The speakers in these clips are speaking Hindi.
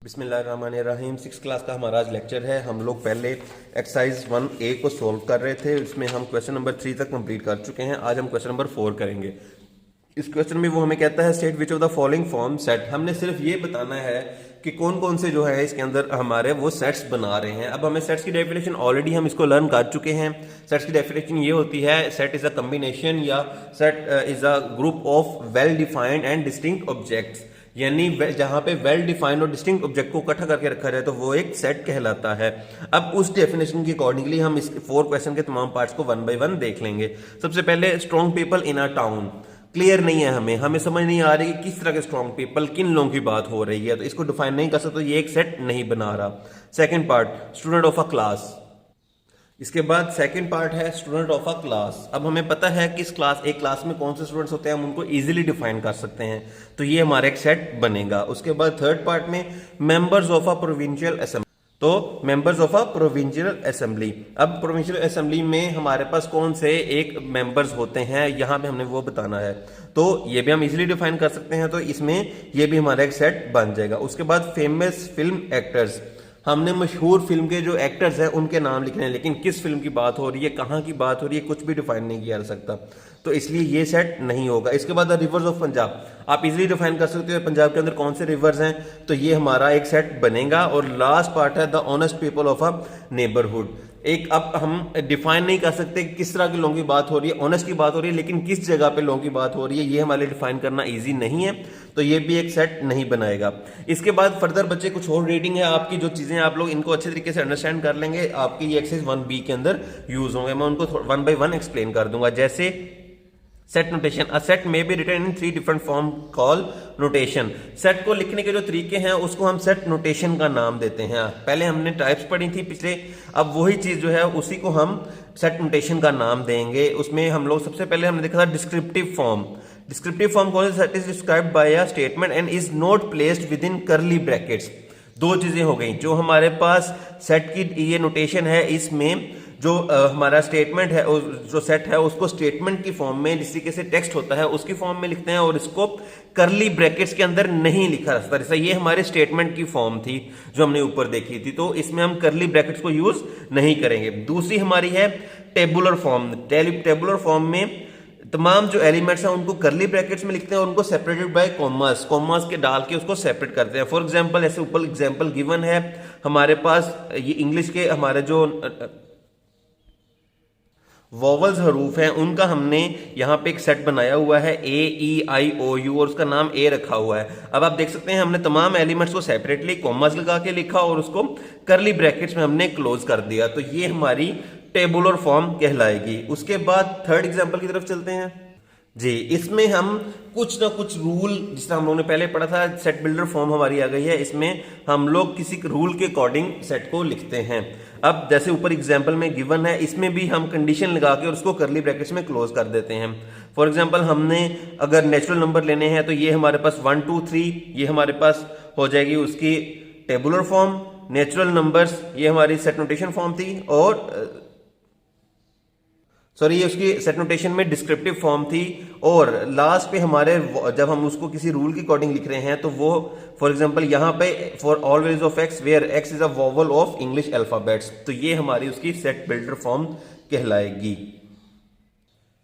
बिस्मिल्लाहिर्रहमानिर्रहीम। 6 क्लास का हमारा आज लेक्चर है। हम लोग पहले एक्सरसाइज 1A को सॉल्व कर रहे थे, इसमें हम क्वेश्चन नंबर 3 तक कंप्लीट कर चुके हैं। आज हम क्वेश्चन नंबर 4 करेंगे। इस क्वेश्चन में वो हमें कहता है set which of the following form set. हमने सिर्फ ये बताना है कि कौन कौन से जो है इसके अंदर हमारे वो सेट्स बना रहे हैं। अब हमें सेट्स की डेफिनेशन ऑलरेडी हम इसको लर्न कर चुके हैं। सेट्स की डेफिनेशन ये होती है, सेट इज अ कम्बिनेशन या set is a group of well defined and distinct objects, यानी जहां पे वेल डिफाइंड और डिस्टिंक्ट ऑब्जेक्ट को इकट्ठा करके रखा जाए तो वो एक सेट कहलाता है। अब उस डेफिनेशन के अकॉर्डिंगली हम इस 4 क्वेश्चन के तमाम पार्ट्स को 1 बाय 1 देख लेंगे। सबसे पहले strong people in a town. Clear नहीं है, हमें समझ नहीं आ रही कि किस तरह के स्ट्रॉन्ग पीपल, किन लोगों की बात हो रही है, तो इसको डिफाइन नहीं कर सकते, तो ये एक सेट नहीं बना रहा। Second part, student of a class. इसके बाद सेकंड पार्ट है स्टूडेंट ऑफ अ क्लास। अब हमें पता है कि इस क्लास, एक क्लास में कौन से स्टूडेंट्स होते हैं, हम उनको इजीली डिफाइन कर सकते हैं, तो ये हमारा एक सेट बनेगा। उसके बाद थर्ड पार्ट में members of a provincial assembly. तो members of a provincial assembly. अब प्रोविंशियल असेंबली में हमारे पास कौन से एक मेंबर्स होते हैं, यहां पे हमने वो बताना है, तो ये भी हम इजीली डिफाइन कर सकते हैं, तो इसमें ये भी हमारा एक सेट बन जाएगा। उसके बाद फेमस फिल्म एक्टर्स। हमने मशहूर फिल्म के जो एक्टर्स हैं उनके नाम लिखने हैं, लेकिन किस फिल्म की बात हो रही है, कहां की बात हो रही है, कुछ भी डिफाइन नहीं किया जा सकता, तो इसलिए ये सेट नहीं होगा। इसके बाद रिवर्स ऑफ पंजाब। आप इजीली डिफाइन कर सकते हो पंजाब के अंदर कौन से रिवर्स हैं, तो ये हमारा एक सेट बनेगा। और लास्ट पार्ट है the honest people of a neighbourhood. एक अब हम डिफाइन नहीं कर सकते किस तरह के लोगों की बात हो रही है, ऑनेस्ट की बात हो रही है, लेकिन किस जगह पे लोगों की बात हो रही है ये हमारे लिए डिफाइन करना इजी नहीं है, तो ये भी एक सेट नहीं बनाएगा। इसके बाद फर्दर बच्चे कुछ और रीडिंग है आपकी, जो चीजें आप लोग इनको अच्छे तरीके से अंडरस्टैंड कर लेंगे, आपकी ये एक्सरसाइज 1B के अंदर यूज होंगे। मैं उनको 1 बाय 1 एक्सप्लेन कर दूंगा। जैसे सेट नोटेशन। अ सेट में be written in 3 different form call notation. Set को लिखने के जो तरीके हैं उसको हम सेट नोटेशन का नाम देते हैं। पहले हमने टाइप्स पढ़ी थी पिछले, अब वही चीज जो है उसी को हम सेट नोटेशन का नाम देंगे। उसमें हम लोग सबसे पहले हमने देखा था डिस्क्रिप्टिव फॉर्म। डिस्क्रिप्टिव फॉर्म कौन सा, set is described bye a statement and is not placed with in curly brackets. दो चीजें हो गई, जो हमारे पास सेट की ये नोटेशन है, इसमें जो हमारा स्टेटमेंट है, जो सेट है उसको स्टेटमेंट की फॉर्म में, जिस तरीके से टेक्स्ट होता है उसकी फॉर्म में लिखते हैं, और इसको करली ब्रैकेट्स के अंदर नहीं लिखा जा सकता। जैसे ये हमारे स्टेटमेंट की फॉर्म थी जो हमने ऊपर देखी थी, तो इसमें हम करली ब्रैकेट्स को यूज नहीं करेंगे। दूसरी हमारी है टेबुलर फॉर्म। टेबुलर फॉर्म में तमाम जो एलिमेंट्स हैं उनको करली ब्रैकेट्स में लिखते हैं और उनको सेपरेटेड बाय कॉमास, कॉमास के डाल के उसको सेपरेट करते हैं। फॉर एग्जांपल, ऐसे ऊपर एग्जांपल गिवन है हमारे पास, ये इंग्लिश के हमारे जो वॉवल्स हरूफ हैं उनका हमने यहाँ पे एक सेट बनाया हुआ है, A, E, I, O, U, और उसका नाम A रखा हुआ है। अब आप देख सकते हैं हमने तमाम एलिमेंट्स को सेपरेटली कॉमास लगा के लिखा और उसको करली ब्रैकेट्स में हमने क्लोज कर दिया, तो ये हमारी टेबुलर फॉर्म कहलाएगी। उसके बाद थर्ड एग्जांपल की तरफ चलते हैं जी। इसमें हम कुछ ना कुछ रूल, जिस तरह हम लोगों ने पहले पढ़ा था, सेट बिल्डर फॉर्म हमारी आ गई है, इसमें हम लोग किसी रूल के अकॉर्डिंग सेट को लिखते हैं। अब जैसे ऊपर एग्जांपल में गिवन है, इसमें भी हम कंडीशन लगा के और उसको करली ब्रैकेट्स में क्लोज कर देते हैं। फॉर एग्जांपल, हमने अगर नेचुरल नंबर लेने हैं तो ये हमारे पास 1, 2, 3 ये हमारे पास हो जाएगी उसकी टेबुलर फॉर्म। नेचुरल नंबर्स ये हमारी सेट नोटेशन फॉर्म थी, और सॉरी ये उसकी सेट नोटेशन में डिस्क्रिप्टिव फॉर्म थी। और लास्ट पे हमारे जब हम उसको किसी रूल के अकॉर्डिंग लिख रहे हैं तो वो, फॉर एग्जांपल यहाँ पे for all values of x where x is a vowel of English alphabets, तो ये हमारी उसकी सेट बिल्डर फॉर्म कहलाएगी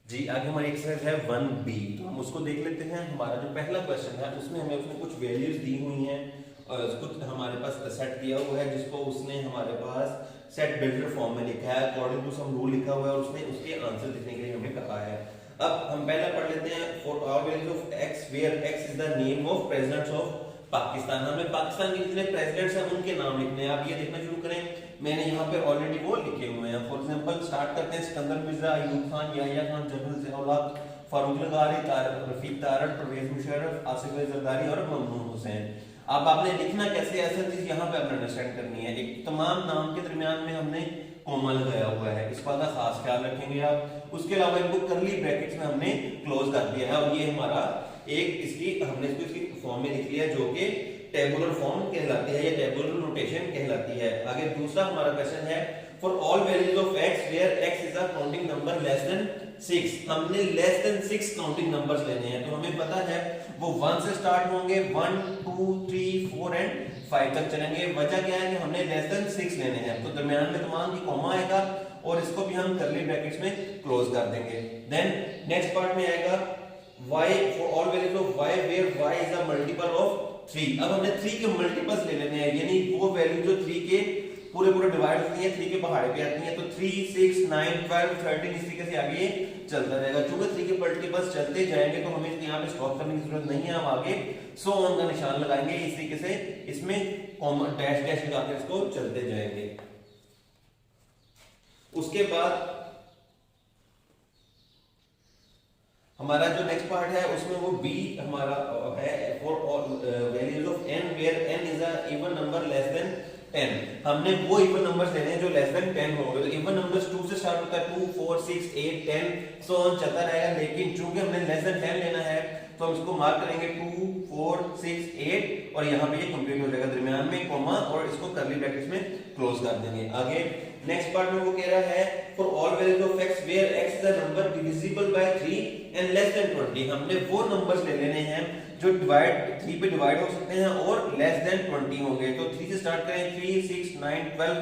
जी। आगे हमारी एक्सरसाइज है 1B, तो हम उसको देख लेते हैं। हमारा जो पहला क्वेश्चन है उसमें हमें उसने कुछ वैल्यूज दी हुई हैं और कुछ हमारे पास सेट दिया हुआ है जिसको उसने हमारे पास सेट बिल्डर फॉर्म में लिखा है, अकॉर्डिंग टू सम रूल लिखा हुआ है, और उसने उसके आंसर लिखने के लिए हमें कहा है। अब हम पहला पढ़ लेते हैं, for all values of x where x is the name of presidents of Pakistan. हमें पाकिस्तान के जितने प्रेसिडेंट्स हैं उनके नाम लिखने हैं। आप ये देखना शुरू करें, मैंने यहाँ पे ऑलरेडी वो लिखे हुए हैं। फॉर एग्जांपल स्टार्ट करते हैं, सिकंदर मिर्जा, अयूब खान, याहिया खान, जनरल ज़ियाउल्लाह, फारूक लगारी, रफीक तारड़, परवेज मुशर्रफ, आसिफ अली जरदारी और ममनून हुसैन। अब आपने लिखना कैसे, ऐसा चीज यहाँ पे आपने अंडरस्टैंड करनी है। एक तमाम नाम के दरमियान में हमने कॉमा लगाया हुआ है, इस बात का खास ख्याल रखेंगे आप। उसके अलावा इनको करली ब्रैकेट्स में हमने क्लोज कर दिया है, और ये हमारा एक इसकी हमने इसको इसकी फॉर्म में लिख लिया जो कि टेबुलर फॉर्म कहलाती है या टेबुलर नोटेशन कहलाती है। आगे दूसरा हमारा क्वेश्चन है, for all values of x where x is a counting number less than 6, हमने लेस देन 6 काउंटिंग नंबर्स लेने हैं। तो हमें पता है वो 1 से स्टार्ट होंगे, 1 2 3 4 एंड 5 तक चलेंगे। वजह क्या है कि हमने लेस देन 6 लेने हैं, तो दरमियान में तमाम की कॉमा आएगा और इसको भी हम करली ब्रैकेट्स में क्लोज कर देंगे। देन नेक्स्ट पार्ट में आएगा y for all values of y where y is a multiple of 3। अब हमने 3 के मल्टीपल्स ले लेने हैं, यानी वो वैल्यू जो 3 के पूरे डिवाइड होती है, 3 के पहाड़े पे आती है। तो 3 6 9 12 13 इस तरीके से आगे चलता रहेगा। चूंकि 3 के मल्टीपल्स चलते जाएंगे तो हमें यहाँ पे स्टॉप करने की जरूरत नहीं है, हम आगे सो ऑन का निशान लगाएंगे। इस तरीके से इसमें कॉमा डैश डैश लगाकर इसको चलते जाएंगे। उसके बाद हमारा जो नेक्स्ट पार्ट है उसमें वो बी हमारा है for values of n where n is a even number less than 10। हमने वो इवन नंबर्स लेने हैं जो लेस देन 10 होंगे। तो इवन नंबर्स 2 से स्टार्ट होता है, 2 4 6 8 10 सो ऑन चलता रहेगा। लेकिन चूंकि हमने लेस देन 10 लेना है तो हम इसको मार्क करेंगे 2 4 6 8 और यहाँ पे ये कंप्लीट हो जाएगा, दरमियान में कॉमा और इसको करली ब्रैकेट्स में क्लोज कर देंगे। आगे नेक्स्ट पार्ट में वो कह रहा है for all values of x where x is a number divisible by 3 and less than 20। हमने वो नंबर्स ले लेने हैं जो डिवाइड 3 पे डिवाइड हो सकते हैं और लेस देन 20 होंगे। तो 3 से स्टार्ट करें, 3 6 9 12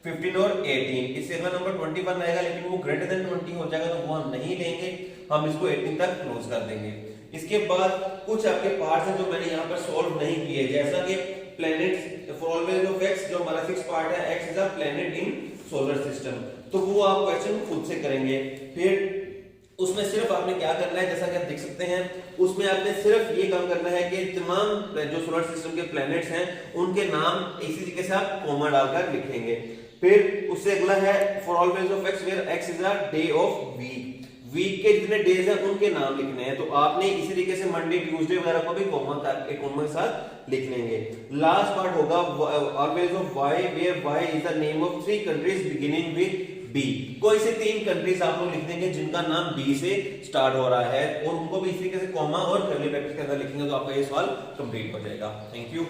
15 और 18। इससे अगला नंबर 21 आएगा, लेकिन वो ग्रेटर देन 20 हो जाएगा तो वो हम नहीं लेंगे, हम इसको 18 तक क्लोज कर देंगे। इसके बाद कुछ आपके पार्ट्स हैं जो मैंने यहाँ पर सॉल्व नहीं किए, जैसा कि planets for all values of x, जो हमारा 6 पार्ट है, x is a planet in solar system. तो वो आप क्वेश्चन खुद से करेंगे। फिर उसमें सिर्फ आपने क्या करना है, जैसा कि आप देख सकते हैं उसमें आपने सिर्फ ये काम करना है कि तमाम जो सोलर सिस्टम के प्लैनेट्स हैं उनके नाम इसी तरीके से आप कॉमा डालकर लिखेंगे। फिर उससे अगला है for all values of x where x is a day of week. Week के जितने डेज हैं उनके नाम लिखने हैं। तो आपने इसी तरीके से मंडे ट्यूसडे वगैरह को भी कॉमा के साथ लिख लेंगे। लास्ट पार्ट होगा always of y where y is the name of 3 countries beginning with B। कोई से 3 कंट्रीज आप लोग लिख देंगे जिनका नाम B से स्टार्ट हो रहा है और उनको भी इसी तरीके से कॉमा और कर्ली ब्रैकेट्स के अंदर लिखेंगे तो आपका ये सवाल कंप्लीट हो जाएगा। Thank you.